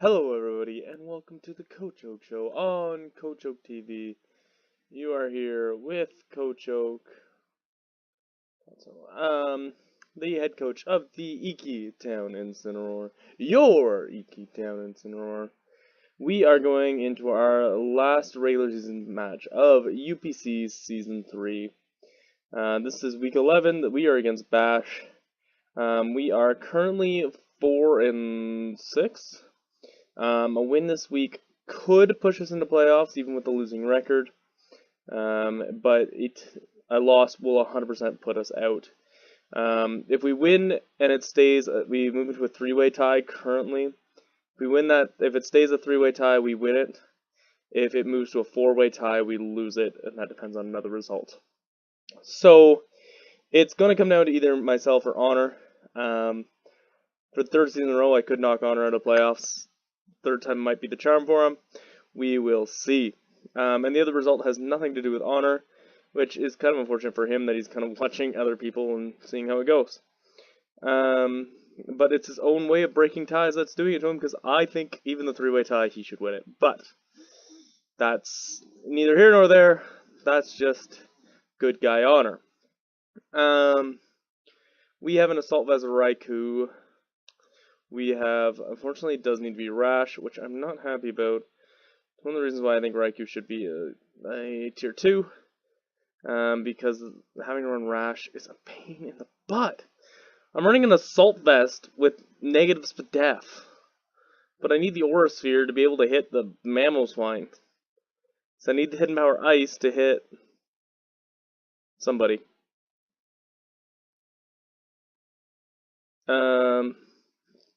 Hello everybody and welcome to the Coach Oak Show on Coach Oak TV. You are here with Coach Oak, the head coach of the Iki Town Incineroar, your Iki Town Incineroar. We are going into our last regular season match of UPC Season 3. This is week 11 that we are against Bash. We are currently 4-6. A win this week could push us into playoffs, even with the losing record. But a loss will 100% put us out. If we win and it stays, we move into a three-way tie currently. If we win that, if it stays a three-way tie, we win it. If it moves to a four-way tie, we lose it, and that depends on another result. So it's going to come down to either myself or Honor. For the third season in a row, I could knock Honor out of playoffs. Third time might be the charm for him. We will see. And the other result has nothing to do with Honor, which is kind of unfortunate for him that he's kind of watching other people and seeing how it goes. But it's his own way of breaking ties that's doing it to him, because I think even the three-way tie, he should win it. But that's neither here nor there. That's just good guy Honor. We have an Assault Vest Raikou. We have, unfortunately, it does need to be Rash, which I'm not happy about. One of the reasons why I think Raikou should be a tier 2, because having to run Rash is a pain in the butt. I'm running an Assault Vest with negative Spadef, but I need the Aura Sphere to be able to hit the Mamoswine. So I need the Hidden Power Ice to hit somebody.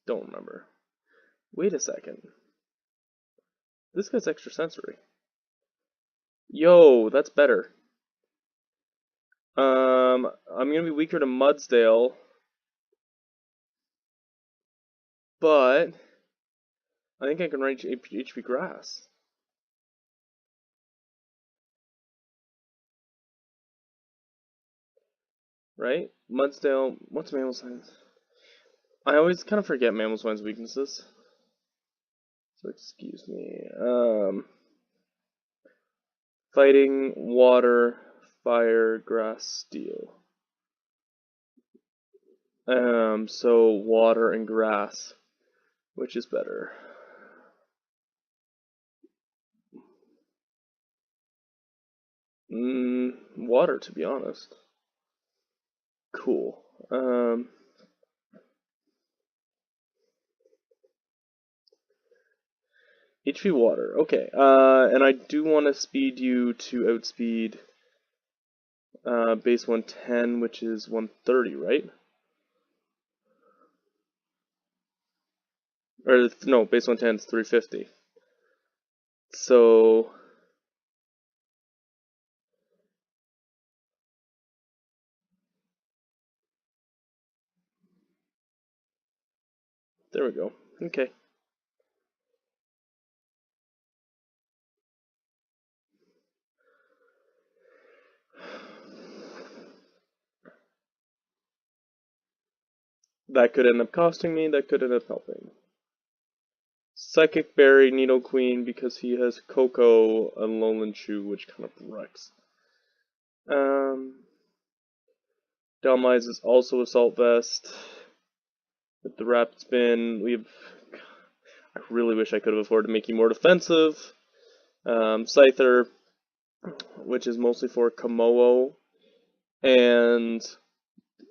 Don't remember. Wait a second. This guy's extrasensory. Yo, that's better. I'm gonna be weaker to Mudsdale, but I think I can range HP Grass. Right? Mudsdale, what's Mamoswine's? I always kind of forget Mamoswine's weaknesses. So excuse me. Fighting, water, fire, grass, steel. So water and grass. Which is better? Water, to be honest. Cool. HP water. Okay. And I do want to speed you to outspeed base 110, which is 130, right? Or no, base 110 is 350. So there we go. Okay. That could end up costing me, that could end up helping. Psychic Berry, Needle Queen, because he has Coco and Lowland Chew, which kind of wrecks. Delmise is also Assault Vest. With the Rapid Spin, I really wish I could have afforded to make you more defensive. Scyther, which is mostly for Komodo, and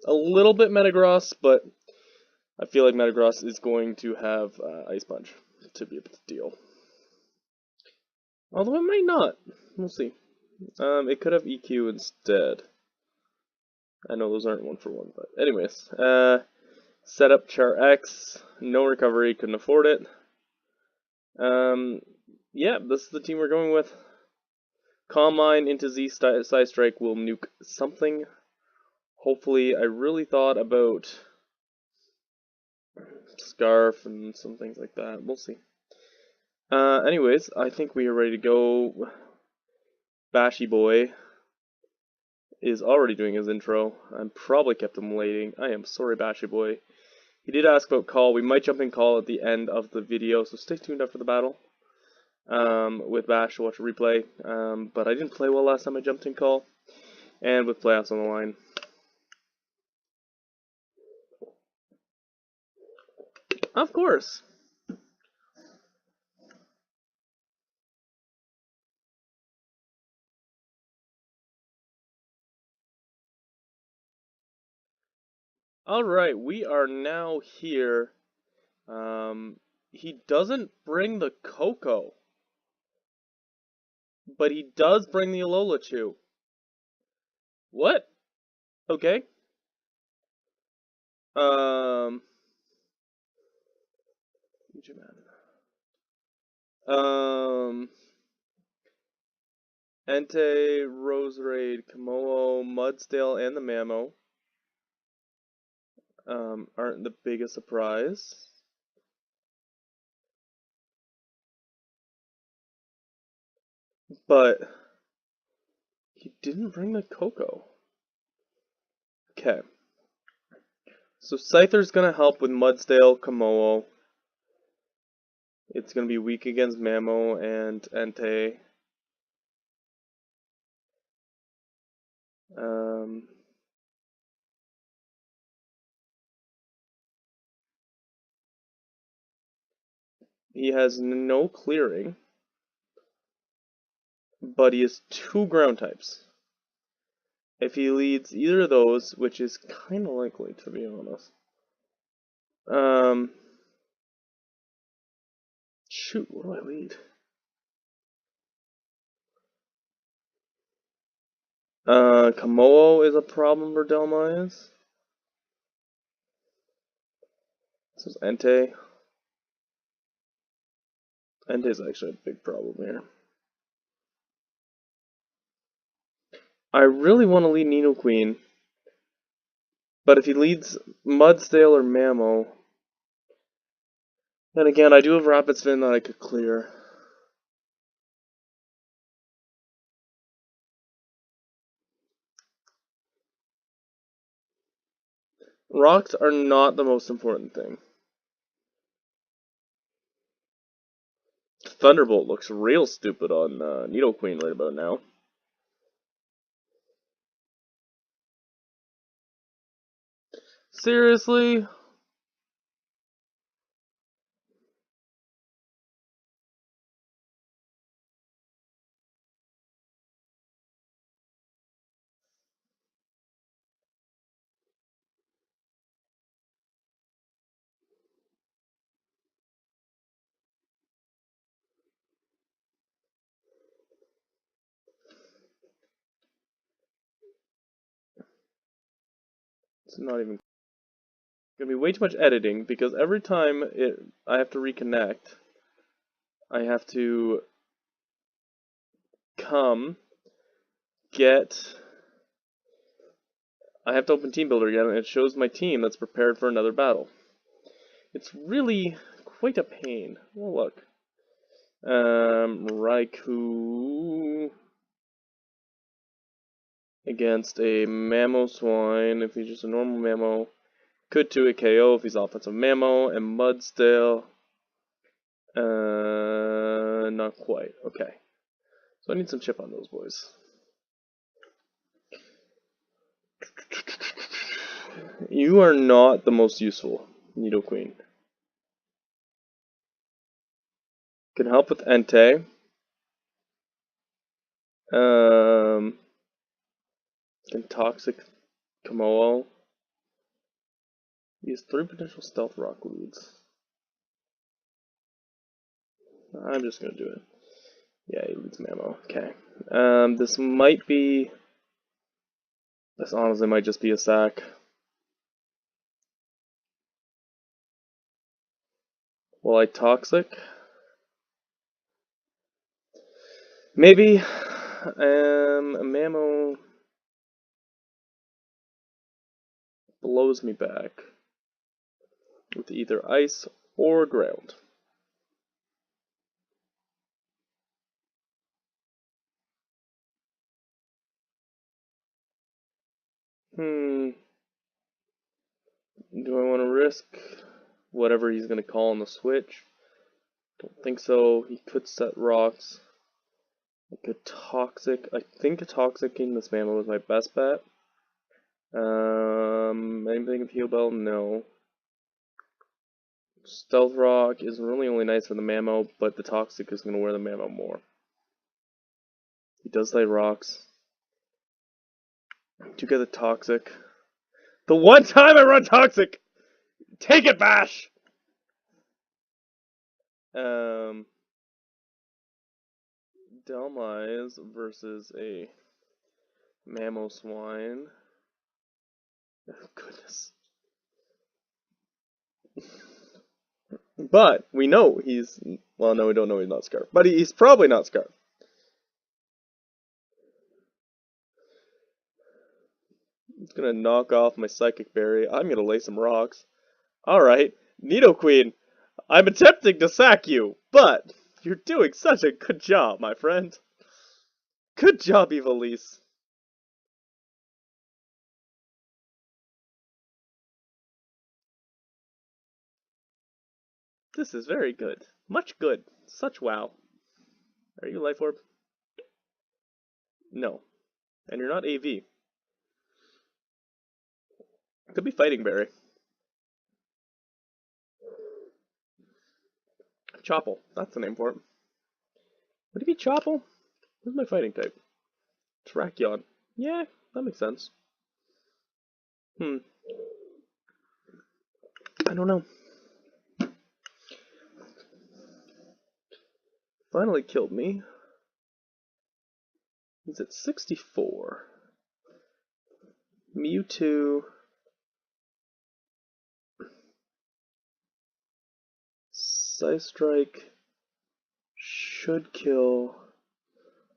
a little bit Metagross, but I feel like Metagross is going to have Ice Punch to be a big deal. Although it might not. We'll see. It could have EQ instead. I know those aren't one for one, but anyways. Set up Char X. No recovery, couldn't afford it. Yeah, this is the team we're going with. Calm Mind into Z Side Strike will nuke something. Hopefully, I really thought about Scarf and some things like that. We'll see. Anyways, I think we are ready to go. Bashy Boy is already doing his intro. I probably kept him waiting. I am sorry, Bashy Boy. He did ask about call. We might jump in call at the end of the video, so stay tuned after the battle. With Bash to watch a replay. But I didn't play well last time I jumped in call. And with playoffs on the line. Of course. Alright, we are now here. He doesn't bring the Coco. But he does bring the Alola Chew. What? Okay. Entei, Roserade, Komodo, Mudsdale, and the Mammo aren't the biggest surprise. But he didn't bring the Coco. Okay. So Scyther's gonna help with Mudsdale, Komodo. It's gonna be weak against Mammo and Entei. He has no clearing, but he has 2 ground types. If he leads either of those, which is kind of likely to be honest. Shoot, what do I lead? Komodo is a problem for Delmize. This is Entei. Entei's actually a big problem here. I really want to lead Nidoqueen, but if he leads Mudsdale or Mammo, then again, I do have Rapid Spin that I could clear. Rocks are not the most important thing. Thunderbolt looks real stupid on Nidoqueen right about now. Seriously? It's not even gonna be way too much editing because every time I have to reconnect, I have to I have to open Team Builder again, and it shows my team that's prepared for another battle. It's really quite a pain. Oh, look. Raikou against a Mamoswine. If he's just a normal Mammo, could 2-hit KO if he's offensive Mammo, and Mudsdale. Not quite. Okay. So I need some chip on those boys. You are not the most useful, Nidoqueen. Can help with Entei. Can Toxic Komodo. He has 3 potential Stealth Rock leads. I'm just gonna do it. Yeah, he leads Mammo. Okay. This might be... This honestly might just be a sack. Will I Toxic? Maybe. Mammo blows me back with either ice or ground. Do I want to risk whatever he's going to call on the switch? Don't think so. He could set rocks. Like a toxic. I think a toxicing this mammo was my best bet. Anything of heal bell? No. Stealth rock is really only nice for the mammo, but the toxic is going to wear the mammo more. He does lay rocks. To get the toxic. The one time I run toxic! Take it, Bash! Delmise versus a mammo swine. Oh, goodness. But we know he's, well, no, we don't know he's not Scarf, but he's probably not Scarf. It's gonna knock off my Psychic Berry. I'm gonna lay some rocks. Alright, Nidoqueen, I'm attempting to sack you, but you're doing such a good job, my friend. Good job, Evilise. This is very good. Much good. Such wow. Are you Life Orb? No. And you're not AV. Could be Fighting Berry. Chople. That's the name for it. Would it be Chople? Who's my fighting type? Terrakion. Yeah, that makes sense. I don't know. Finally killed me. He's at 64. Mewtwo. Psystrike should kill.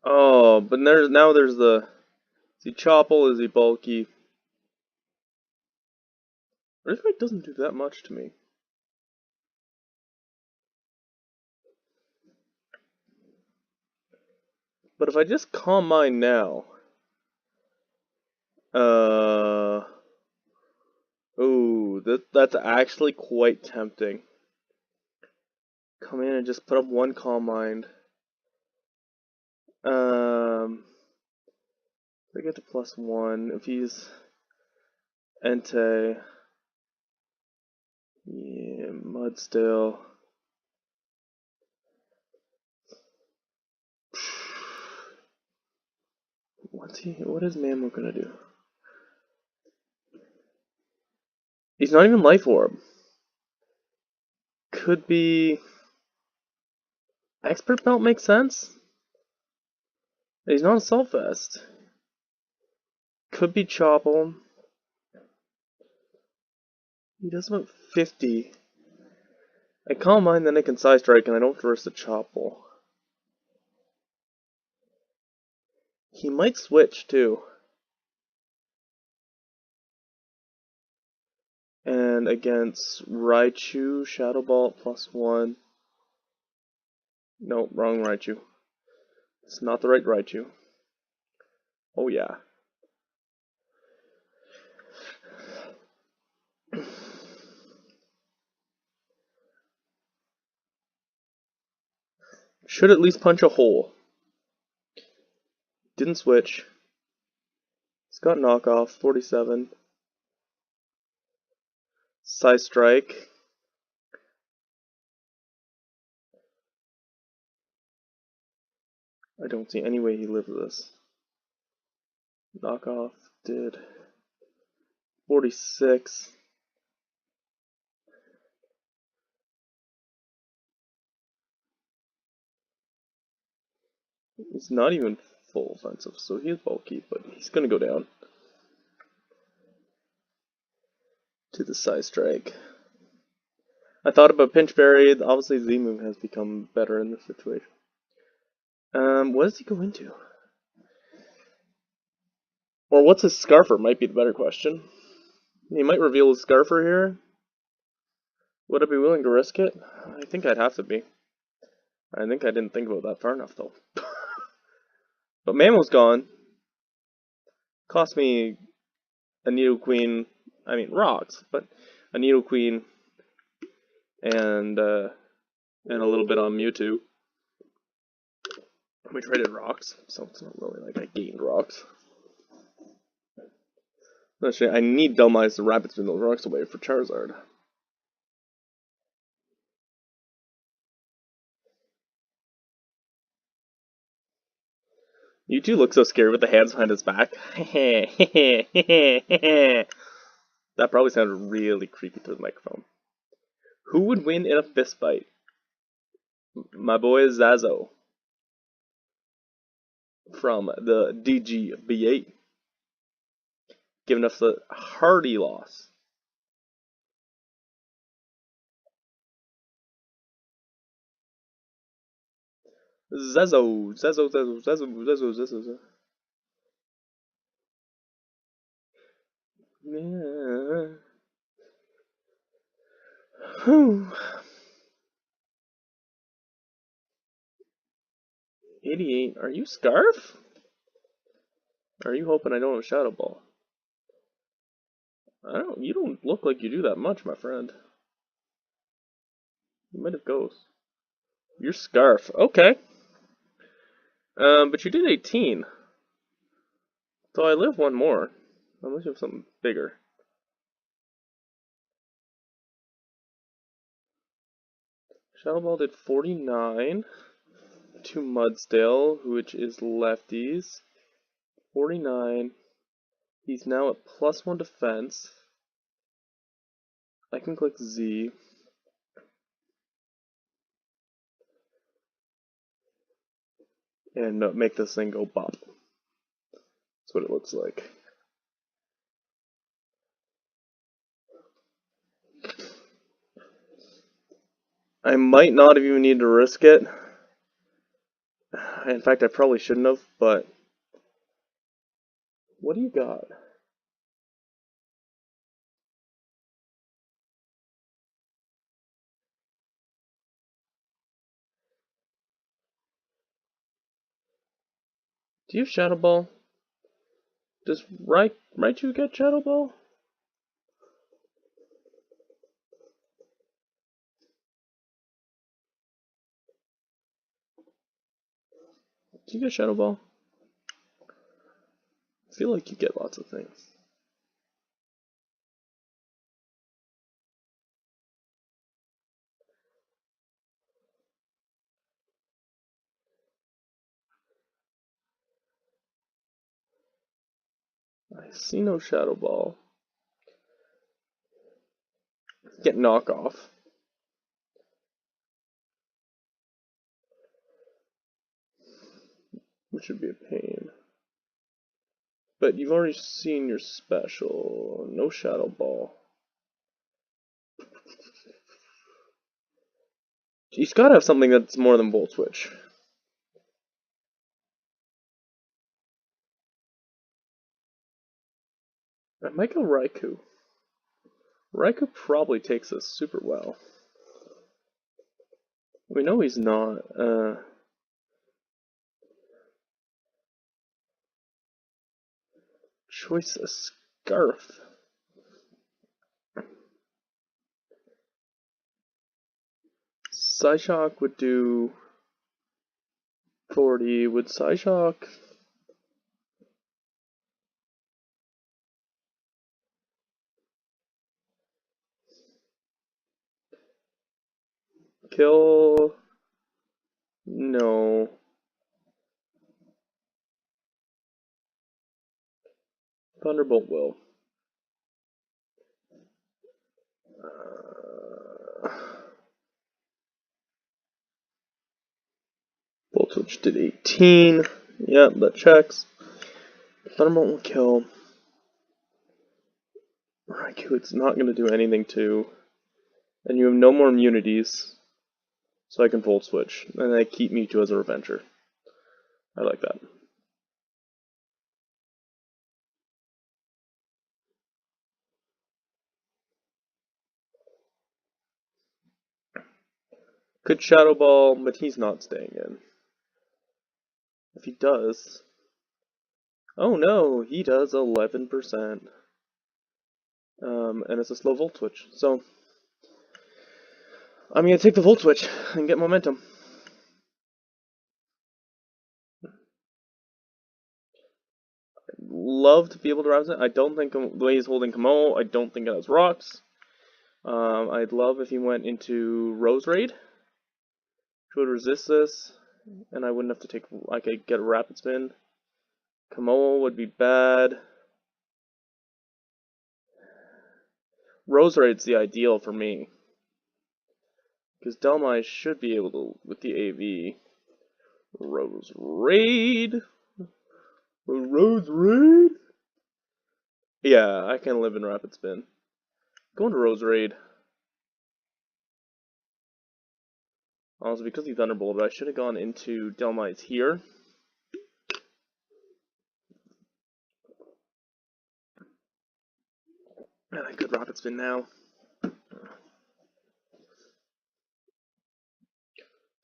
Oh, but there's the. Is he Chople? Is he bulky? Earthquake doesn't do that much to me. But if I just Calm Mind now. Ooh, that's actually quite tempting. Come in and just put up one Calm Mind. I get to +1 if he's Entei. Yeah, Mudstill. What is Mammo gonna do? He's not even Life Orb. Could be Expert Belt makes sense. He's not a Assault Vest. Could be Chople. He does about 50. I Calm Mind, then I can Psystrike, and I don't force the Chople. He might switch too. And against Raichu, Shadow Ball +1. Nope, wrong Raichu. It's not the right Raichu. Oh yeah. Should at least punch a hole. Didn't switch. It's got knockoff, 47. Psystrike. I don't see any way he lives this. Knockoff did 46. He's not even full offensive, so he is bulky, but he's gonna go down to the Psystrike. I thought about Pinch Berry. Obviously, Z-Moon has become better in this situation. What does he go into? Or what's his Scarfer might be the better question. He might reveal his Scarfer here. Would I be willing to risk it? I think I'd have to be. I think I didn't think about that far enough, though. But Mammo's gone. Cost me a Nidoqueen, I mean rocks, but a Needle Queen, and a little bit on Mewtwo. We traded rocks, so it's not really like I gained rocks. Actually, I need Dhelmise to rapid spin those rocks away for Charizard. You two look so scared with the hands behind his back. That probably sounded really creepy through the microphone. Who would win in a fist fight? My boy Zazo from the DGB8, giving us a hearty loss. Zazo. Yeah. 88. Are you Scarf? Are you hoping I don't have Shadow Ball? You don't look like you do that much, my friend. You might have Ghost. You're Scarf. Okay. But you did 18. So I live one more. Unless you have something bigger. Shadow Ball did 49 to Mudsdale, which is lefties. 49. He's now at +1 defense. I can click Z. And make this thing go bop. That's what it looks like. I might not have even needed to risk it. In fact, I probably shouldn't have, but... What do you got? Do you have Shadow Ball? Does Raichu get Shadow Ball? Do you get Shadow Ball? I feel like you get lots of things. I see no Shadow Ball. Get knockoff. Which should be a pain. But you've already seen your special. No Shadow Ball. He's gotta have something that's more than Volt Switch. I might go Raikou. Raikou probably takes us super well. We know he's not. Choice a Scarf. Psyshock would do 40. Would Psyshock kill? No. Thunderbolt will. Volt Switch did 18. Yep, that checks. Thunderbolt will kill. Raikou, it's not going to do anything to. And you have no more immunities. So I can Volt Switch. And I keep Mewtwo as a Revenger. I like that. Could Shadow Ball, but he's not staying in. If he does... Oh no, he does 11%. and it's a slow Volt Switch. So I'm going to take the Volt Switch and get momentum. Love to be able to rouse it. I don't think the way he's holding Kamo, I don't think it has rocks. I'd love if he went into Rose Raid, which would resist this, and I wouldn't have to take, I could get a Rapid Spin. Kamo would be bad. Rose Raid's the ideal for me, because Delmai should be able to, with the AV. Rose Raid? Rose Raid? Yeah, I can live in Rapid Spin. Going to Rose Raid. Also, because he Thunderbolted, I should have gone into Delmai's here. And I could Rapid Spin now.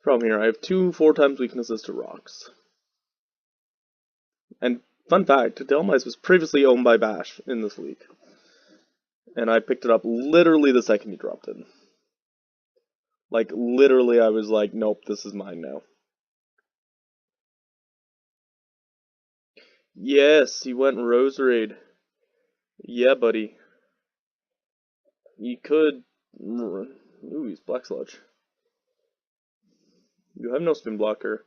Problem here, I have 2 4x weaknesses to rocks. And fun fact, Delmai's was previously owned by Bash in this league. And I picked it up literally the second he dropped it. Like, literally I was like, nope, this is mine now. Yes, he went Rose Raid. Yeah, buddy. He could... Ooh, he's Black Sludge. You have no spin blocker.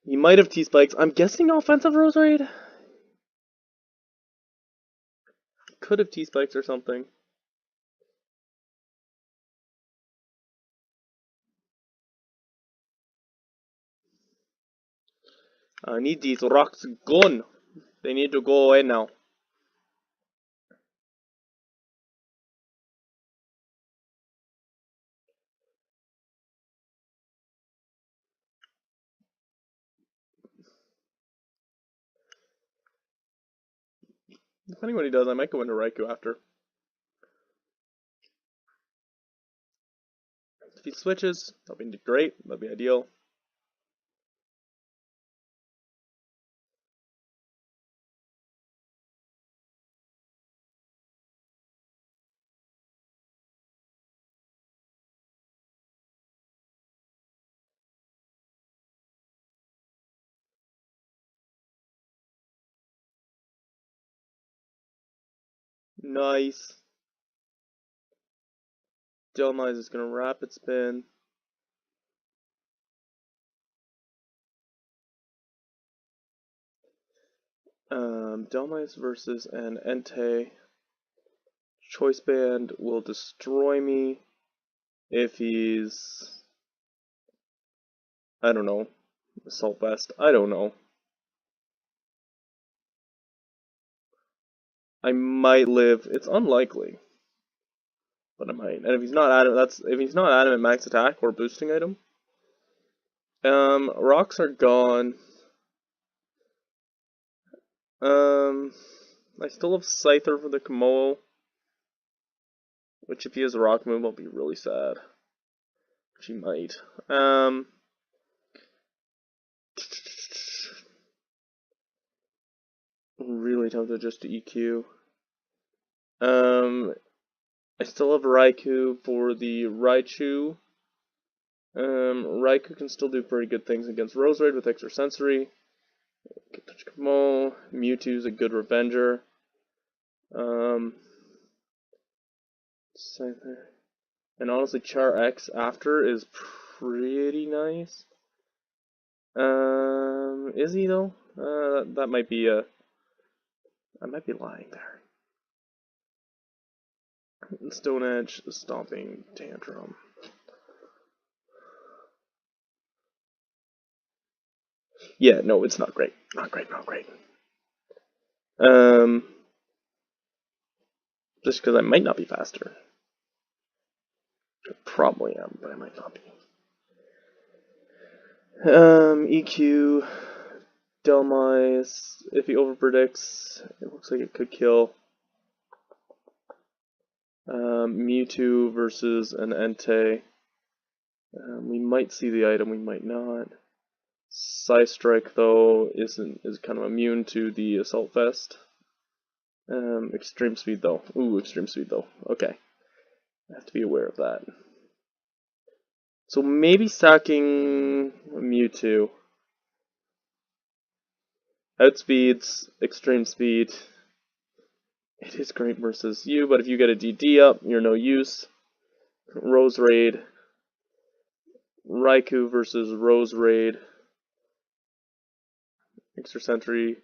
He might have T-Spikes. I'm guessing offensive Rose Raid? Could have T-Spikes or something. I need these rocks gone. They need to go away now. Depending on what he does, I might go into Raikou after. If he switches, that'll be great. That'll be ideal. Nice. Delmai's is going to Rapid Spin. Delmai's versus an Entei. Choice Band will destroy me if he's... I don't know. Assault Vest. I don't know. I might live. It's unlikely, but I might. And if he's not adamant max attack or boosting item. Rocks are gone. I still have Scyther for the Komodo, which if he has a rock move, I'll be really sad. Which he might. Really tempted just to EQ. I still have Raikou for the Raichu. Raikou can still do pretty good things against Rose Raid with extra sensory. Good touch Kamo. Mewtwo's a good revenger. And honestly, Char X after is pretty nice. Is he though? That might be I might be lying there. Stone Edge, Stomping Tantrum. Yeah, no, it's not great. Not great, not great. Just because I might not be faster. I probably am, but I might not be. EQ, Delmai, if he overpredicts, it looks like it could kill. Mewtwo versus an Entei. We might see the item, we might not. Psystrike though is kind of immune to the Assault Vest. Extreme speed though. Ooh, extreme speed though. Okay. I have to be aware of that. So maybe sacking Mewtwo. Outspeeds, extreme speed. It is great versus you, but if you get a DD up, you're no use. Rose Raid. Raikou versus Rose Raid. Extra Sentry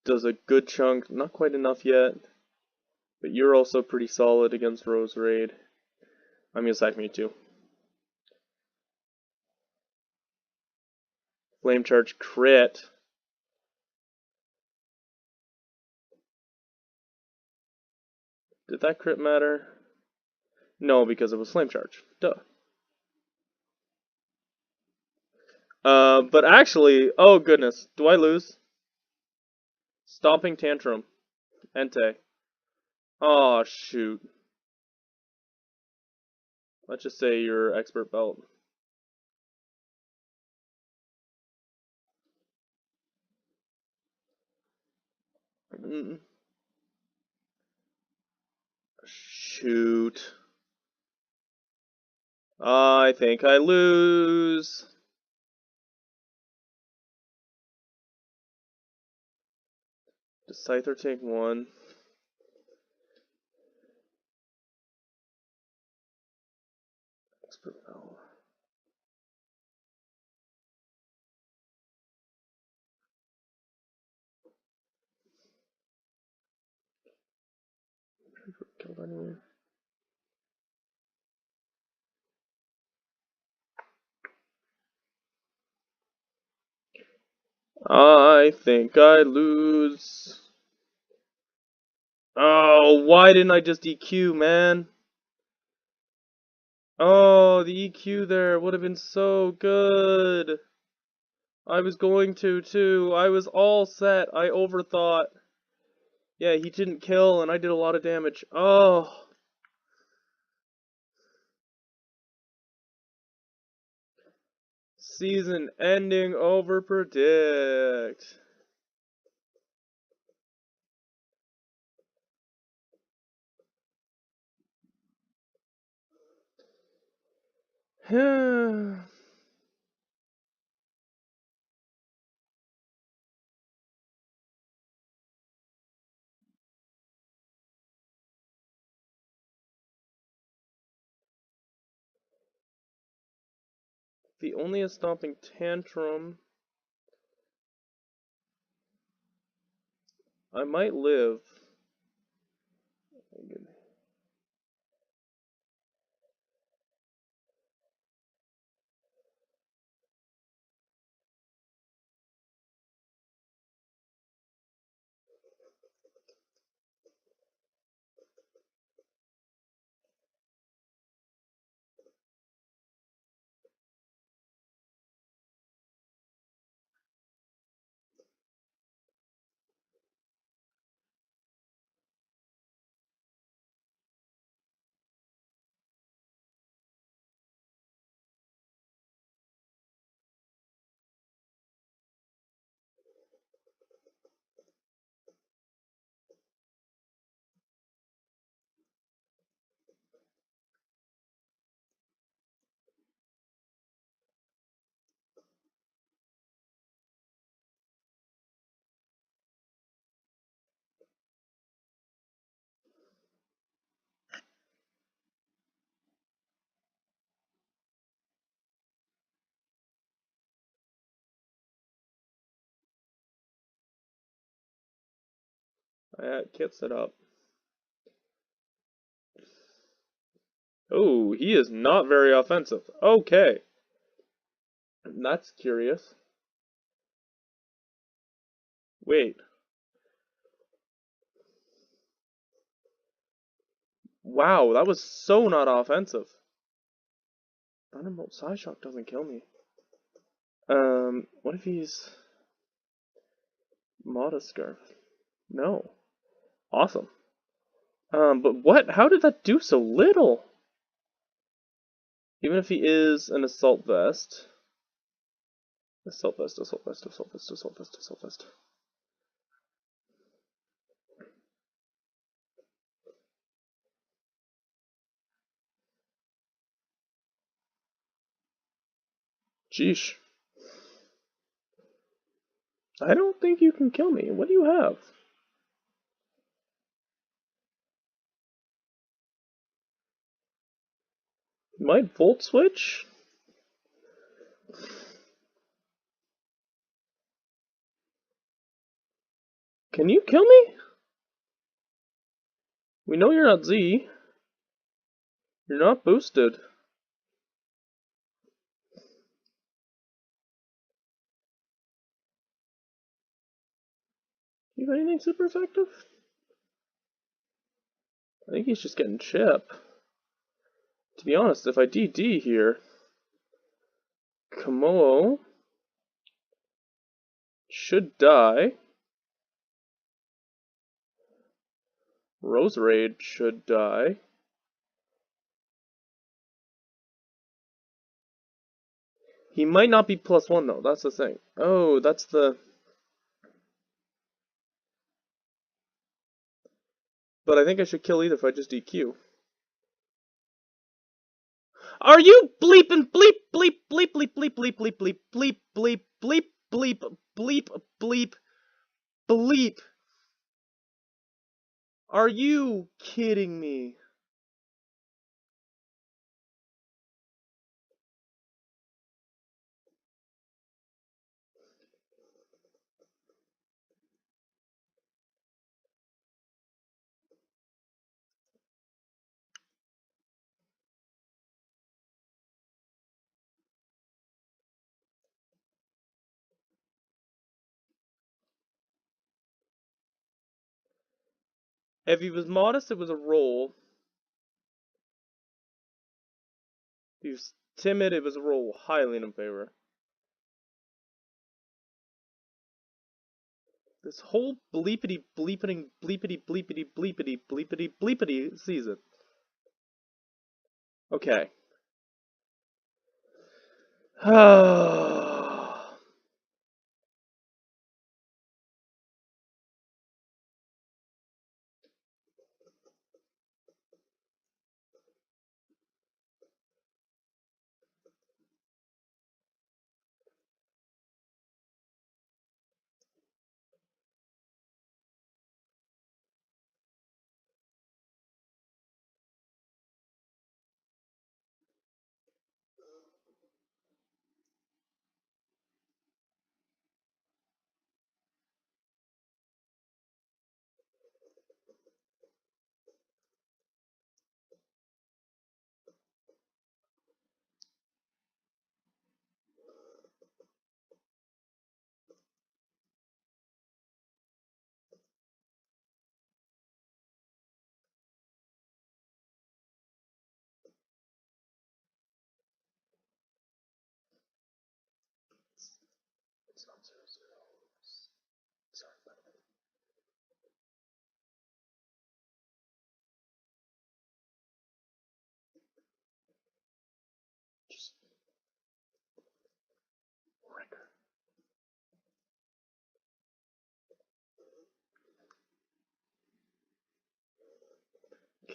does a good chunk, not quite enough yet, but you're also pretty solid against Rose Raid. I'm gonna sack Mewtwo. Flame Charge crit. Did that crit matter? No, because it was Flame Charge. Duh. But actually, oh goodness, do I lose? Stomping Tantrum. Entei. Oh shoot. Let's just say you're Expert Belt. Shoot. I think I lose. Does Scyther take one? Expert Belt. Killed anyway. I think I lose. Oh, why didn't I just EQ, man? Oh, the EQ there would have been so good. I was going to, too. I was all set. I overthought. Yeah, he didn't kill, and I did a lot of damage. Oh. Season ending over predict. The only a Stomping Tantrum. I might live. I had kit set up. Oh, he is not very offensive. Okay. That's curious. Wait. Wow, that was so not offensive. Thunderbolt Psyshock doesn't kill me. What if he's Modest Scarf? No. Awesome. But what? How did that do so little? Even if he is an Assault Vest. Assault Vest, Assault Vest, Assault Vest, Assault Vest, Assault Vest. Sheesh. I don't think you can kill me. What do you have? Might Volt Switch? Can you kill me? We know you're not Z. You're not boosted. You have anything super effective? I think he's just getting chip. To be honest, if I DD here, Komodo should die. Roserade should die. He might not be +1 though, that's the thing. Oh, that's the... But I think I should kill either if I just DQ. Are you bleeping bleep bleep bleep bleep bleep bleep bleep bleep bleep bleep bleep bleep bleep bleep bleep? Are you kidding me? If he was modest, it was a roll. If he was timid, it was a roll highly in his favor. This whole bleepity bleepity bleepity bleepity bleepity bleepity bleepity sees it. Okay.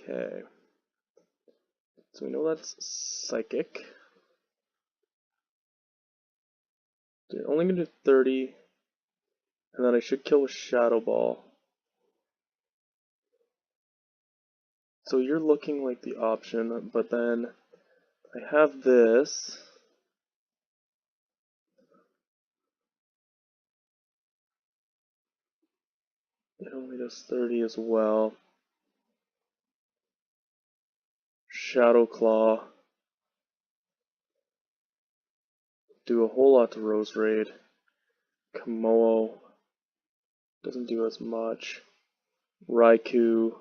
Okay. So we know that's psychic. So you're only gonna do 30. And then I should kill with Shadow Ball. So you're looking like the option, but then I have this. It only does 30 as well. Shadow Claw. Do a whole lot to Roserade. Komodo doesn't do as much. Raikou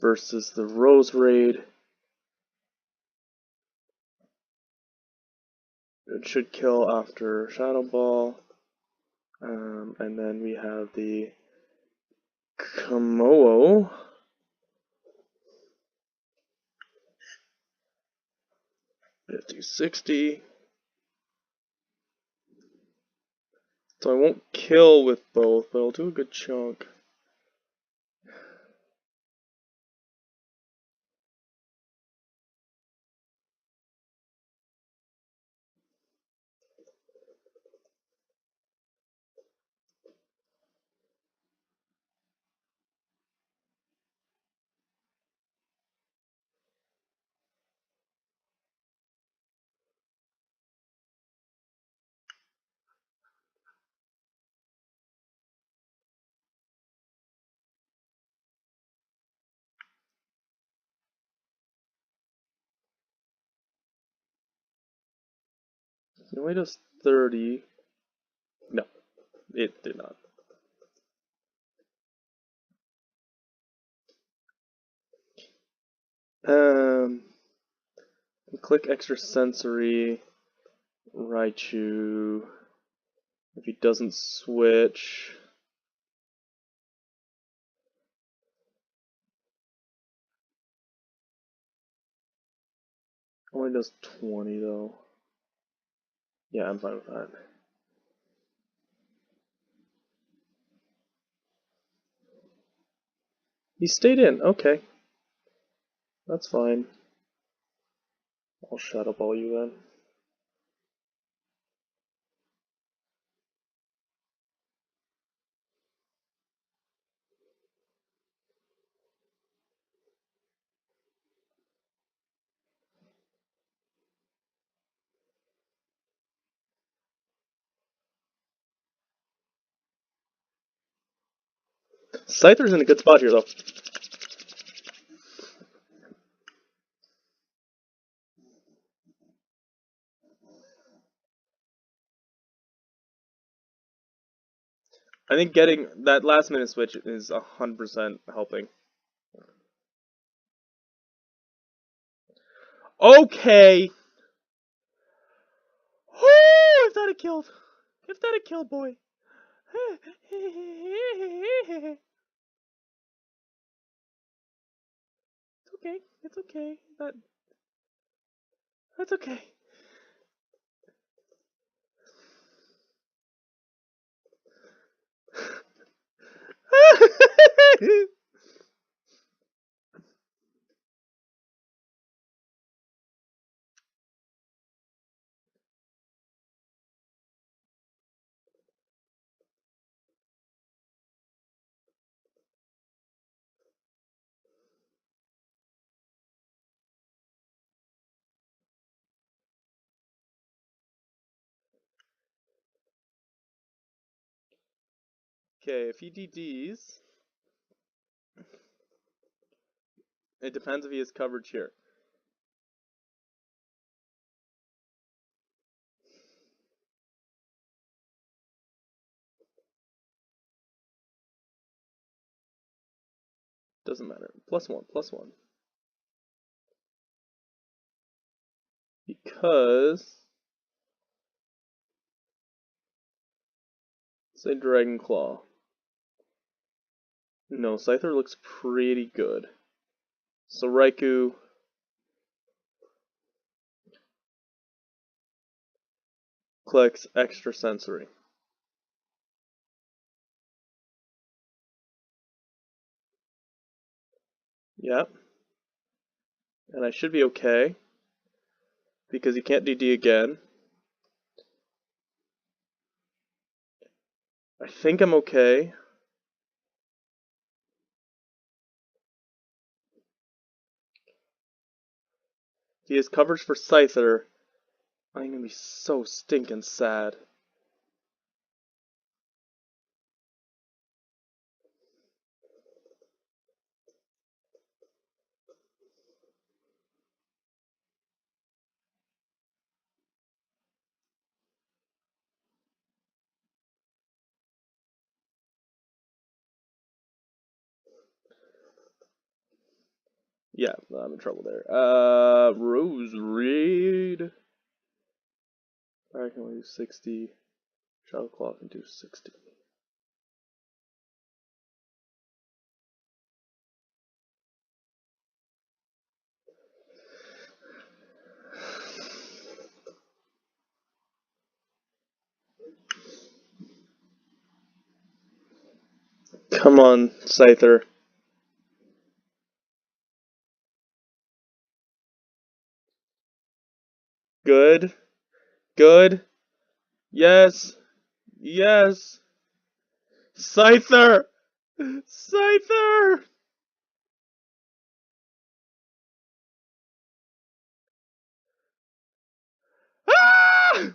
versus the Roserade. It should kill after Shadow Ball. And then we have the Komodo. 50, 60. So I won't kill with both, but I'll do a good chunk. It only does 30. No, it did not. Click extrasensory. Raichu. If he doesn't switch. Only does 20 though. Yeah, I'm fine with that. He stayed in, okay. That's fine. I'll shut up all you then. Scyther's in a good spot here though. I think getting that last minute switch is 100% helping. Okay! Oh, if that had killed. If that had killed, boy. It's okay. It's okay. That's okay. Okay, if he DDs, it depends if he has coverage here. Doesn't matter. +1, +1. Because, say Dragon Claw. No, Scyther looks pretty good. So Raikou clicks extrasensory. Yep. And I should be okay. Because he can't DD again. I think I'm okay. He has coverage for Scyther. I'm gonna be so stinking sad. Yeah, I'm in trouble there. Rose Reed. I can only do 60. Shadow Claw can do 60. Come on, Scyther. Good. Good. Yes. Yes. Scyther! Scyther! Ah!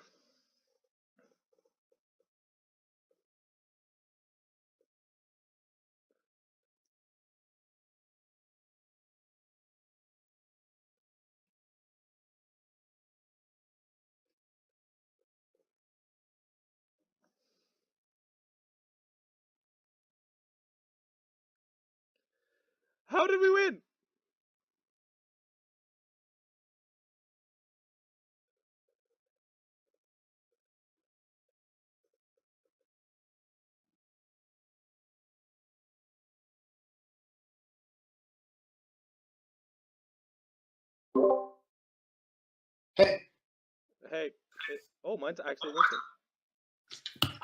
How did we win? Hey, Hey, oh, mine's actually working.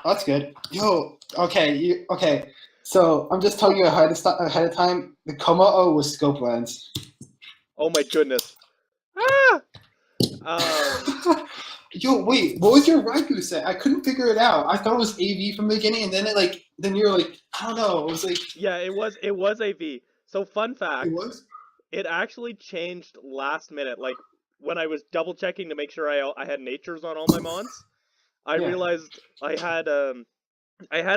that's good. Yo, okay. So I'm just telling you ahead of time. The Komodo was scope lens. Oh my goodness. Ah! Um, Yo, wait, what was your Raikou set? I couldn't figure it out. I thought it was AV from the beginning, and then then you're like, I don't know. It was like, yeah, it was AV. So fun it fact, was. it actually changed last minute. Like when I was double checking to make sure I had natures on all my mons, I Yeah. realized I had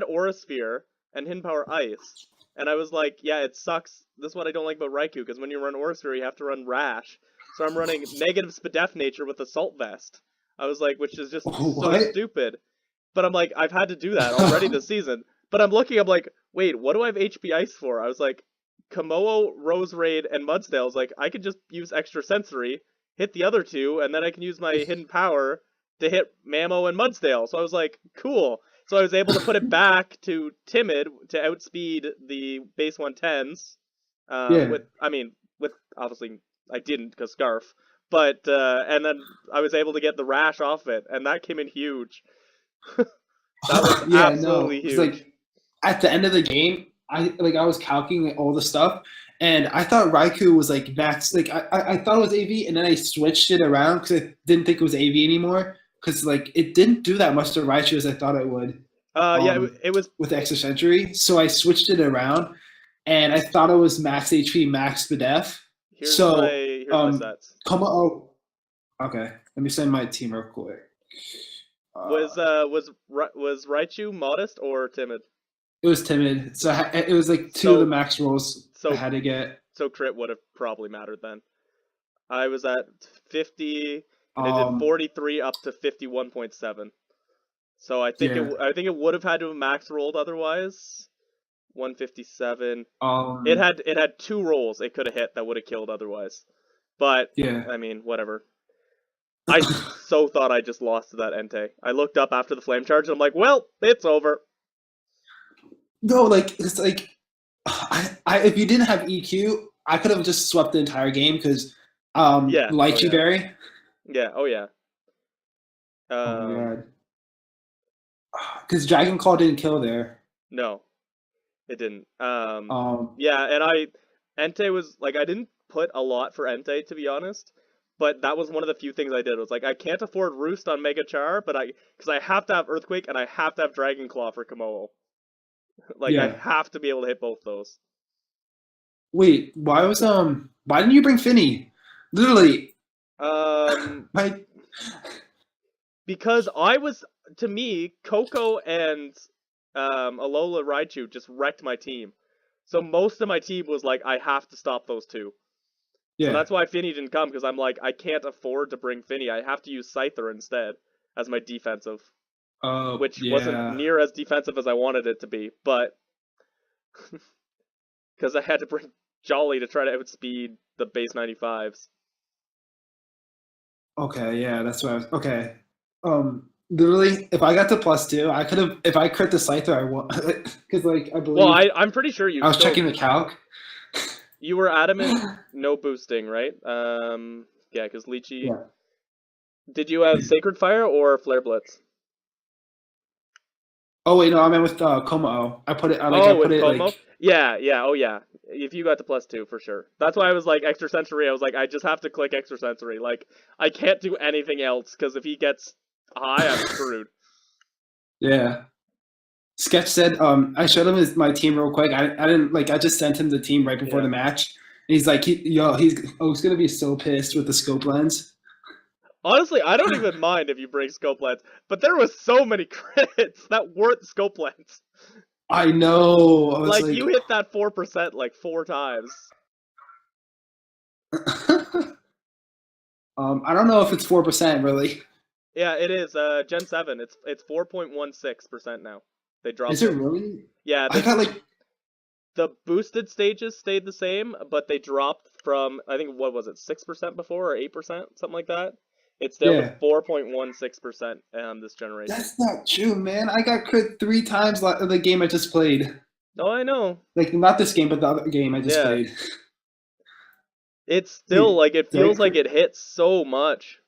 Aura Sphere and Hidden Power Ice, and I was like, yeah, it sucks. This is what I don't like about Raikou, because when you run Aura Sphere, you have to run Rash. So I'm running negative Spadef Nature with Assault Vest. I was like, which is just so What? stupid. But I'm like, I've had to do that already this season. But I'm like, wait, what do I have HP Ice for? I was like, Komodo, Rose Raid, and Mudsdale. I was like, I could just use Extra Sensory, hit the other two, and then I can use my Hidden Power to hit Mamo and Mudsdale. So I was like, cool. So I was able to put it back to Timid to outspeed the base 110s. Yeah. With obviously I didn't because Scarf, but and then I was able to get the Rash off it, and that came in huge. That was Yeah, absolutely no. It's huge. like at the end of the game, I was calculating all the stuff, and I thought Raikou was like max. Like I thought it was AV, and then I switched it around because I didn't think it was AV anymore. Because like it didn't do that much to Raichu as I thought it would. Yeah, it was. With Extra Century, so I switched it around, and I thought it was max HP, max Spadef. So Here's my sets. come on. Oh, okay. Let me send my team real quick. Was Raichu modest or timid? It was timid. So it was like two of the So max rolls I so had to get. so crit would have probably mattered then. I was at 50 and it did Um, 43 up to 51.7. So yeah. I think it would have had to have max rolled otherwise. 157. Um, It had two rolls it could have hit that would have killed otherwise. But yeah. I mean, whatever. I so thought I just lost to that Entei. I looked up after the flame charge and I'm like, well, it's over. No, like it's like if you didn't have EQ, I could have just swept the entire game because Yeah. Oh Lychee yeah. Berry. Yeah. Oh yeah. Oh my Um. god. Because Dragon Claw didn't kill there. No, it didn't. Um, Yeah, and Entei was like I didn't put a lot for Entei to be honest, but that was one of the few things I did. It was like I can't afford Roost on Mega Char, but because I have to have Earthquake and I have to have Dragon Claw for Komodo. Like I yeah. have to be able to hit both those. Wait, why didn't you bring Finny? Literally, Um, like because to me, Coco and Alola Raichu just wrecked my team. So most of my team was like, I have to stop those two. So yeah. that's why Finny didn't come, because I'm like, I can't afford to bring Finny. I have to use Scyther instead as my defensive, which wasn't Yeah. near as defensive as I wanted it to be, but because I had to bring Jolly to try to outspeed the base 95s. Okay, yeah, that's what I was. Okay. Literally, if I got to +2, I could have. If I crit the Scyther, I won. Because like I Well, believe I'm pretty sure I was checking the calc. you were adamant no boosting, right? Yeah, because Lychee. Yeah. Did you have Sacred Fire or Flare Blitz? Oh wait, no, I meant with Como. I put it. I Oh, put with it Como? like. Yeah, yeah, oh yeah. If you got to +2 for sure. That's why I was like extra sensory. I was like, I just have to click extra sensory. Like, I can't do anything else because if he gets high, I'm screwed. Yeah. Sketch said, I showed him my team real quick. I didn't like. I just sent him the team right before Yeah. the match. And he's like, he's gonna be so pissed with the scope lens. Honestly, I don't even mind if you break scope lens, but there was so many crits that weren't scope lens. I know. I was Like, like, you hit that 4% like 4 times. I don't know if it's 4% really. Yeah, it is. Gen 7. It's 4.16% now. They dropped Is it it. really? Yeah, I got like The boosted stages stayed the same, but they dropped from, I think, what was it, 6% before or 8%, something like that. It's down to Yeah. 4.16% this generation. That's not true, man. I got crit 3 times the game I just played. Oh, I know. Like, not this game, but the other game I just Yeah. played. It's still, Wait, like, it did I feels like crit? it hits so much.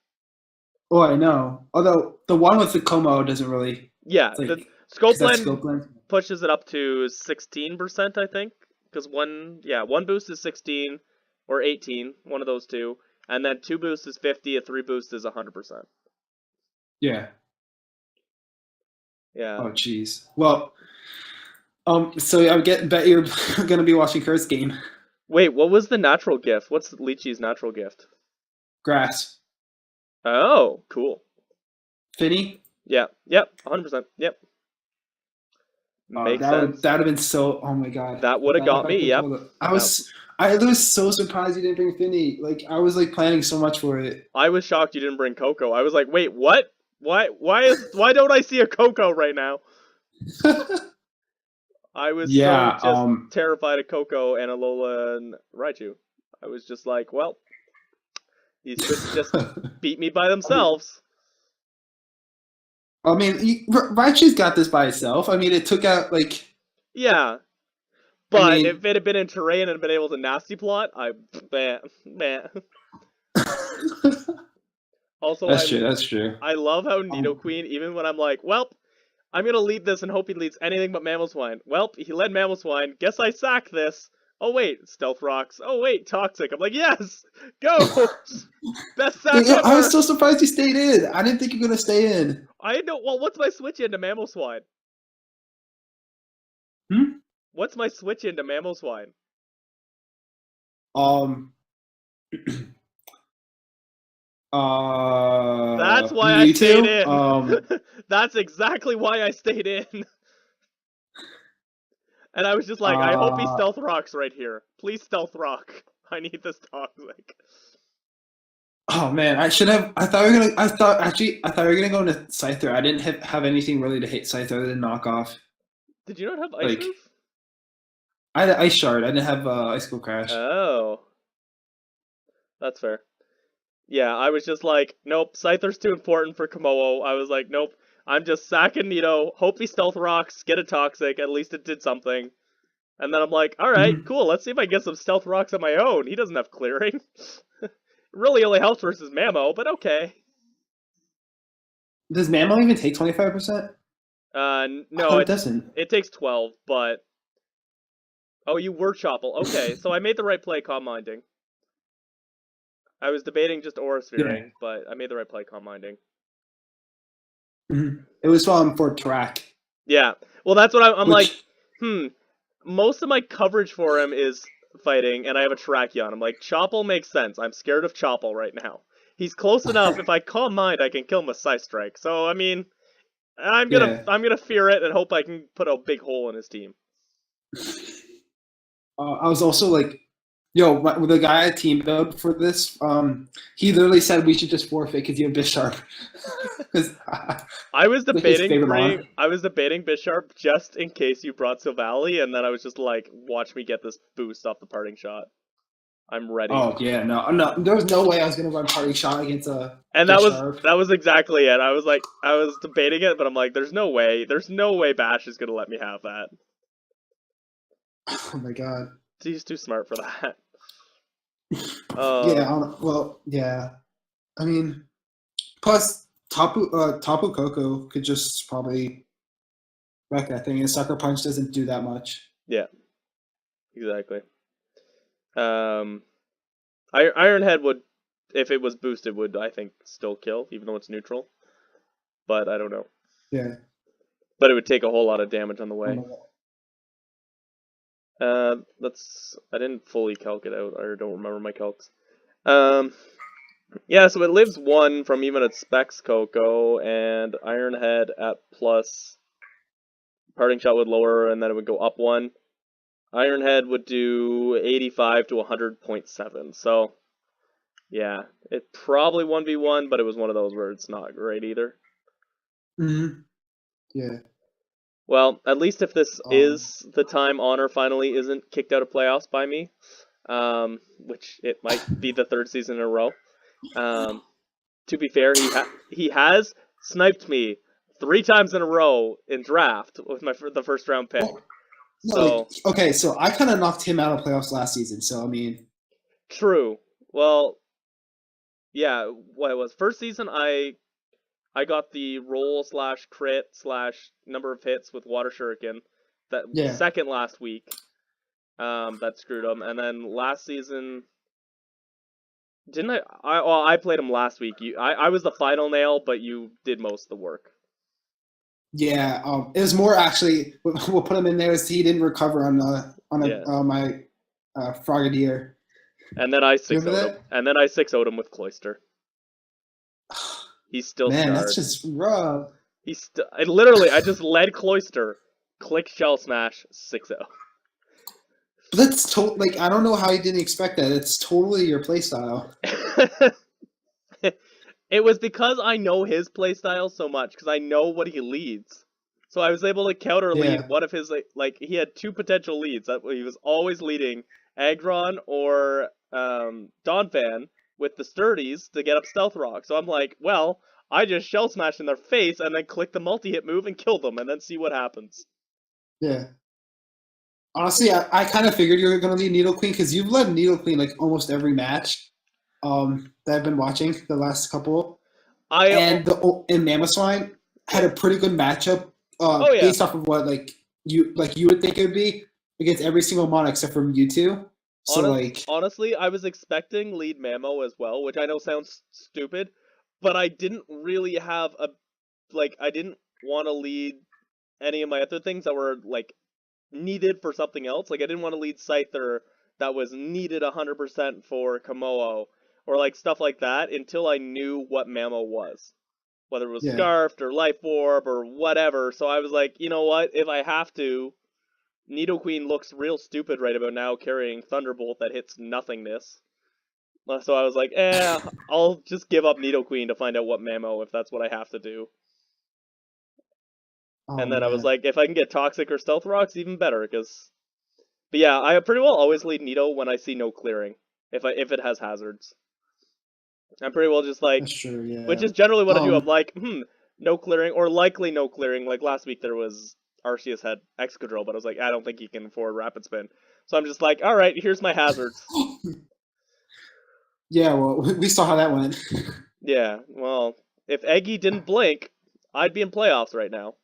Oh, I know. Although the one with the Como doesn't really. Yeah, It's the like, because scope that's blend scope length. pushes it up to 16%, I think. Because one boost is 16 or 18, one of those two. And then 2 boosts is 50, a 3 boost is 100%. Yeah. Yeah. Oh, jeez. Well, so I bet you're gonna be watching Kurt's game. Wait, what was the natural gift? What's Lychee's natural gift? Grass. Oh, cool. Finny. Yeah, yep, 100%. Yep. Makes sense. That would have been so. Oh my god. That would have That if got I me, could yep. pull it. That, I was so surprised you didn't bring Finny. Like I was like planning so much for it. I was shocked you didn't bring Coco. I was like, wait, what? Why don't I see a Coco right now? I was so Yeah. just terrified of Coco and Alola and Raichu. I was just like, well, these should just beat me by themselves. I mean, Raichu's got this by itself. I mean, it took out like. Yeah, I but mean. if it had been in terrain and been able to nasty plot, man. Also, That's true. That's true. I love how Nidoqueen, even when I'm like, well, I'm gonna lead this and hope he leads anything but Mamoswine. Well, he led Mamoswine. Guess I sack this. Oh wait, Stealth Rocks. Oh wait, Toxic. I'm like, yes, go. Best sack ever. I was so surprised you stayed in. I didn't think you were gonna stay in. I know. Well, what's my switch into Mamoswine? Hmm? What's my switch into Mamoswine? Um. That's why I stayed in. That's exactly why I stayed in. And I was just like, I hope he Stealth Rocks right here. Please Stealth Rock. I need this Toxic. Oh man, I should have. I thought we were gonna. I thought we were gonna go into Scyther. I didn't have anything really to hit Scyther other than knockoff. Did you not have Ice Move? I had Ice Shard. I didn't have Icicle Crash. Oh, that's fair. Yeah, I was just like, nope, Scyther's too important for Komodo. I was like, nope, I'm just sacking Nido, hope he Stealth Rocks, get a Toxic, at least it did something. And then I'm like, alright, cool, let's see if I get some Stealth Rocks on my own. He doesn't have clearing. Really only helps versus Mamo, but okay. Does Mamo even take 25%? No, it doesn't. It takes 12, but... Oh, you were Choppel. Okay, so I made the right play Calm Minding. I was debating just Aura Sphering, but I made the right play Calm Minding. It was for track. Yeah, well that's what I'm like, most of my coverage for him is fighting, and I have a Terrakion. I'm like, Choppel makes sense. I'm scared of Choppel right now. He's close enough. If I Calm Mind, I can kill him with Psy Strike. So I mean, I'm gonna fear it and hope I can put a big hole in his team. I was also like, yo, the guy I team built for this, he literally said we should just forfeit because you have Bisharp. I was debating Bisharp just in case you brought Silvally, and then I was just like, watch me get this boost off the parting shot. I'm ready. Oh yeah, no, there was no way I was gonna run parting shot against a. And that was exactly it. I was debating it, but I'm like, there's no way Bash is gonna let me have that. Oh my god. He's too smart for that. Yeah. I mean, plus Tapu Koko could just probably wreck that thing, and Sucker Punch doesn't do that much. Yeah, exactly. Iron Head would, if it was boosted, would I think still kill, even though it's neutral. But I don't know. Yeah. But it would take a whole lot of damage on the way. I didn't fully calc it out. I don't remember my calcs. Yeah, so it lives 1 from even its Specs Coco, and Iron Head at plus. Parting Shot would lower, and then it would go up 1. Iron Head would do 85 to 100.7, so yeah, it probably 1v1, but it was one of those where it's not great either. Mm-hmm. Yeah. Well, at least if this Um, is the time Honor finally isn't kicked out of playoffs by me, which it might be the third season in a row. Um, to be fair, he has sniped me 3 times in a row in draft with the first round pick. well, no, like So okay, so I kind of knocked him out of playoffs last season. So I mean, true. Well, yeah. What it was first season, I got the roll slash crit slash number of hits with water shuriken. That yeah, second last week. That screwed him. And then last season, didn't I played him last week. I was the final nail, but you did most of the work. yeah. It was more actually. We'll put him in there as he didn't recover Yeah. my Frogadier. And then I Do you 6 0'd remember him. that? And then I 6 0'd him with Cloister. He's still Man, that's scarred. just rough. I just led Cloister, click Shell Smash, 6-0. But that's like I don't know how you didn't expect that. It's totally your playstyle. It was because I know his playstyle so much, because I know what he leads. So I was able to counter lead Yeah, one of his, like he had two potential leads. That he was always leading Aggron or Donphan with the sturdies to get up Stealth Rock. So I'm like, well, I just Shell Smash in their face and then click the multi-hit move and kill them and then see what happens. yeah. Honestly, I kind of figured you were going to lead Needle Queen because you've led Needle Queen like almost every match that I've been watching the last couple. I And and Mamoswine had a pretty good matchup Oh yeah. based off of what you would think it would be against every single mon except for Mewtwo. So like Honestly, I was expecting lead Mamo as well, which I know sounds stupid, but I didn't really have I didn't want to lead any of my other things that were like needed for something else. Like I didn't want to lead Scyther that was needed 100% for Komodo or like stuff like that until I knew what Mamo was. Whether it was yeah, Scarfed or Life Orb or whatever. So I was like, you know what? If I have to, Nidoqueen looks real stupid right about now carrying Thunderbolt that hits nothingness. So I was like, I'll just give up Nidoqueen to find out what Mamo if that's what I have to do. oh And then I was man, like, if I can get Toxic or Stealth Rocks, even better, because... But yeah, I pretty well always lead Nido when I see no clearing, if it has hazards. I'm pretty well just like... that's true. Which Yeah. is generally what I do, I'm Um. like, no clearing, or likely no clearing. Like last week there was... Arceus had Excadrill, but I was like, I don't think he can afford Rapid Spin. So I'm just like, alright, here's my hazards. Yeah. Well, we saw how that went. Yeah, well, if Eggy didn't blink, I'd be in playoffs right now.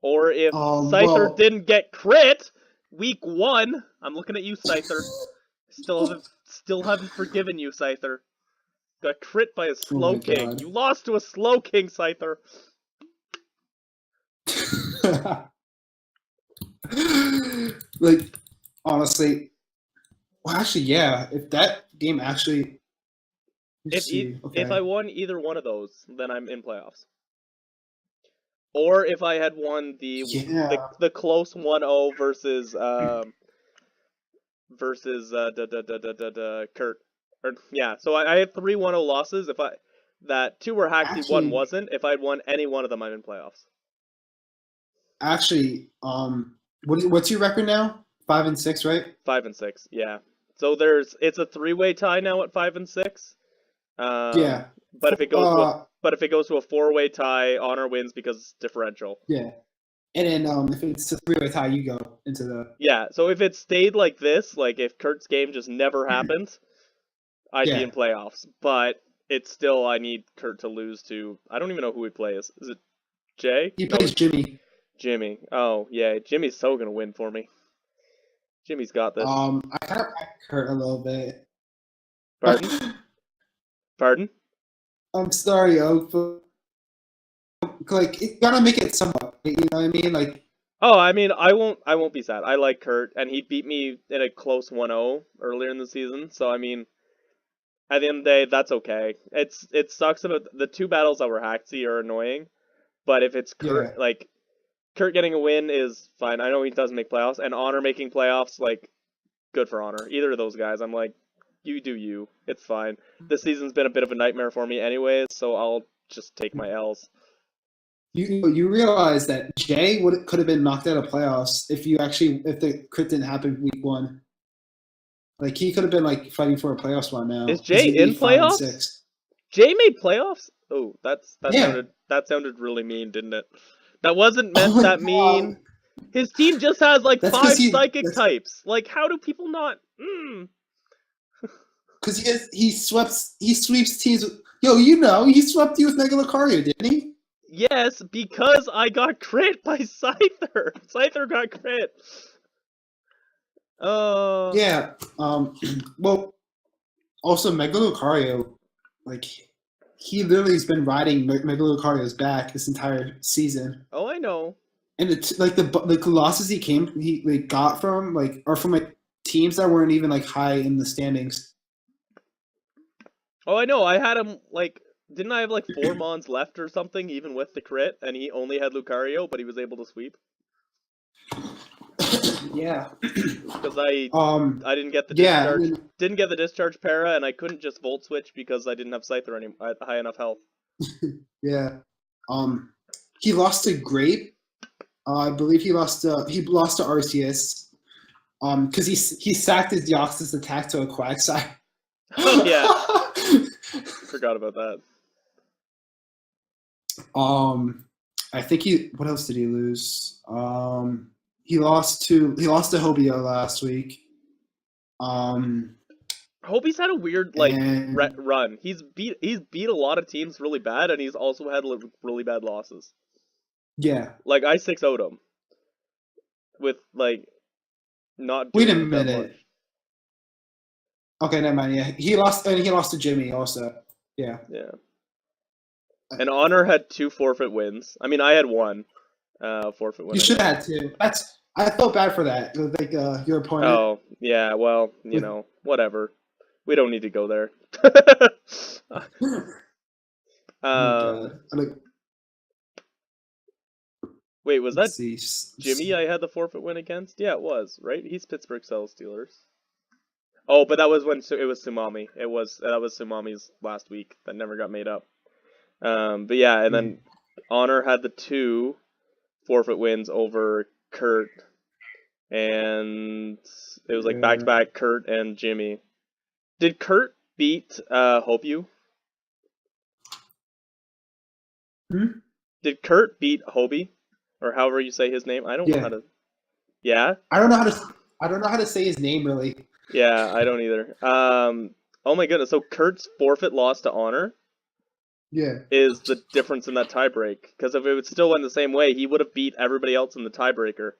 Or if Scyther Well. didn't get crit week 1, I'm looking at you, Scyther. Still haven't forgiven you, Scyther. Got crit by a Oh my slow king. god. You lost to a slow king, Scyther. Like honestly, well, actually, yeah. If that game actually, let's see. If I Okay. won either one of those, then I'm in playoffs. Or if I had won Yeah. the close 1-0 versus Kurt. Or yeah, so I had 3-1-0 losses. If I that 2 were Haxie, 1 Actually, wasn't. If I'd won any one of them, I'm in playoffs. actually, what's your record now? 5-6, right? 5 and 6, yeah. So it's a 3-way tie now at 5 and 6. Yeah. But Uh, if it goes to a 4-way tie, Honor wins because it's differential. yeah. And then if it's a three-way tie, you go into the Yeah, so if it stayed like this, like if Kurt's game just never happened, I'd be yeah. in playoffs. But it's still I need Kurt to lose to I don't even know who he plays. Is it Jay? He No, plays it's Jimmy. Jimmy. Oh yeah, Jimmy's so gonna win for me. Jimmy's got this. I kind of like Kurt a little bit. Pardon? Pardon? I'm sorry, Oak, but like you gotta make it somewhat. You know what I mean? Like Oh, I mean, I won't be sad. I like Kurt, and he beat me in a close 1-0 earlier in the season. So I mean, at the end of the day, that's okay. It sucks about the 2 battles that were Haxie are annoying, but if it's yeah. Kurt, like Kurt getting a win is fine. I know he doesn't make playoffs, and Honor making playoffs, like good for Honor. Either of those guys, I'm like, you do you. It's fine. This season's been a bit of a nightmare for me anyways, so I'll just take my L's. You realize that Jay could have been knocked out of playoffs if the crit didn't happen week 1. Like he could have been like fighting for a playoff spot now. Is 'Cause Jay he'd be in 5 and playoffs? 6. Jay made playoffs? Oh, that Yeah. sounded really mean, didn't it? That wasn't Oh meant my that god. mean. His team just has like That's because 5 psychic types. Like, how do people not? he sweeps teams. Yo, he swept you with Mega Lucario, didn't he? Yes, because I got crit by Scyther. Scyther got crit. Yeah. Well, also Mega Lucario, like he literally has been riding Mega Lucario's back this entire season. Oh, I know. And it's like the losses he got from teams that weren't even like high in the standings. Oh, I know. I had him like. Didn't I have like 4 Mons left or something, even with the crit, and he only had Lucario, but he was able to sweep? Yeah. Because I didn't get the discharge. Didn't get the discharge para, and I couldn't just volt switch because I didn't have Scyther at high enough health. Yeah. He lost to Grape. I believe he lost to Arceus. Because he sacked his Deoxys attack to a Quagsire. Oh yeah. Forgot about that. I think what else did he lose? He lost to Hobio last week. Hobie's had a weird run. He's beat a lot of teams really bad, and he's also had really bad losses. Yeah. Like I 6-0'd him with like not. Wait a minute. Okay, never mind. Yeah, he lost to Jimmy also. Yeah. Yeah. And Honor had 2 forfeit wins. I mean, I had 1 forfeit win. You should have had 2. I felt bad for that. Like your opponent. Oh yeah, well, whatever. We don't need to go there. Wait, was that Jimmy I had the forfeit win against? Yeah, it was, right? He's Pittsburgh Cell Steelers. Oh, but that was when it was Tsumami. That was Tsumami's last week that never got made up. But yeah, and then Honor had the 2 forfeit wins over Kurt, and it was like back to back Kurt and Jimmy. Did Kurt beat Hope You? Did Kurt beat Hobie, or however you say his name? I don't know how to. Yeah. I don't know how to say his name really. Yeah, I don't either. Oh my goodness. So Kurt's forfeit loss to Honor. Yeah. Is the difference in that tiebreak. Because if it still went the same way, he would have beat everybody else in the tiebreaker.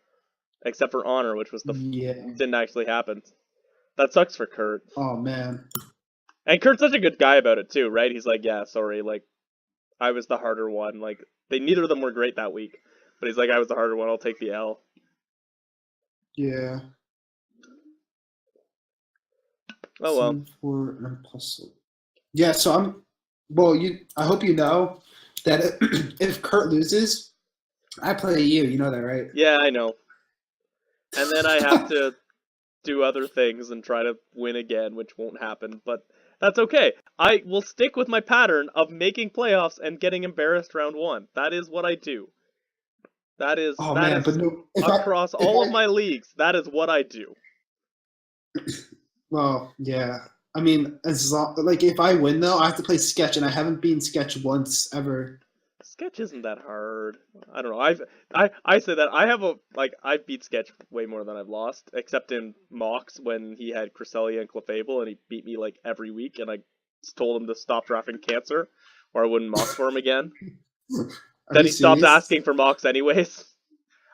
Except for Honor, which was didn't actually happen. That sucks for Kurt. Oh, man. And Kurt's such a good guy about it, too, right? He's like, yeah, sorry, like, I was the harder one. Like, neither of them were great that week. But he's like, I was the harder one, I'll take the L. Yeah. Oh, well. Yeah, so I hope you know that if Kurt loses, I play you. You know that, right? Yeah, I know. And then I have to do other things and try to win again, which won't happen. But that's okay. I will stick with my pattern of making playoffs and getting embarrassed round 1. That is what I do. That is across all of my leagues. That is what I do. Well, yeah. I mean, if I win though, I have to play Sketch, and I haven't beaten Sketch once ever. Sketch isn't that hard. I don't know. I say that I've beat Sketch way more than I've lost, except in Mox when he had Cresselia and Clefable, and he beat me like every week, and I told him to stop drafting Cancer, or I wouldn't Mox for him again. Then he stopped asking for Mox anyways.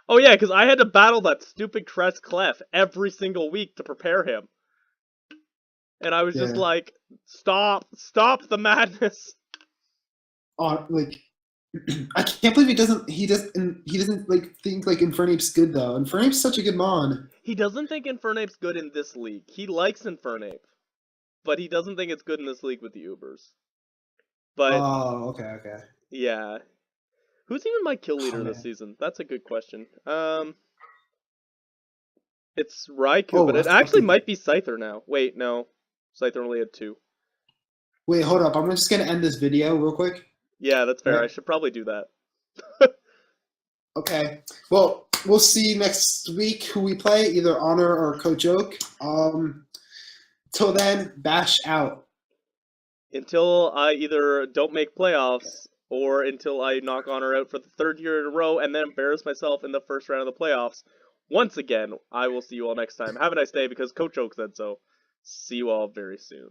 Oh yeah, because I had to battle that stupid Crest Clef every single week to prepare him. And I was just like, stop the madness. I can't believe he doesn't like think like Infernape's good though. Infernape's such a good mon. He doesn't think Infernape's good in this league. He likes Infernape, but he doesn't think it's good in this league with the Ubers. But okay. Yeah. Who's even my kill leader this season? That's a good question. It's Raikou, but it actually might be Scyther now. Wait, no. Scyther only had 2. Wait, hold up. I'm just gonna end this video real quick. Yeah, that's fair. I should probably do that. Okay. Well, we'll see next week who we play, either Honor or Coach Oak. Till then, bash out. Until I either don't make playoffs or until I knock Honor out for the third year in a row and then embarrass myself in the first round of the playoffs. Once again, I will see you all next time. Have a nice day because Coach Oak said so. See you all very soon.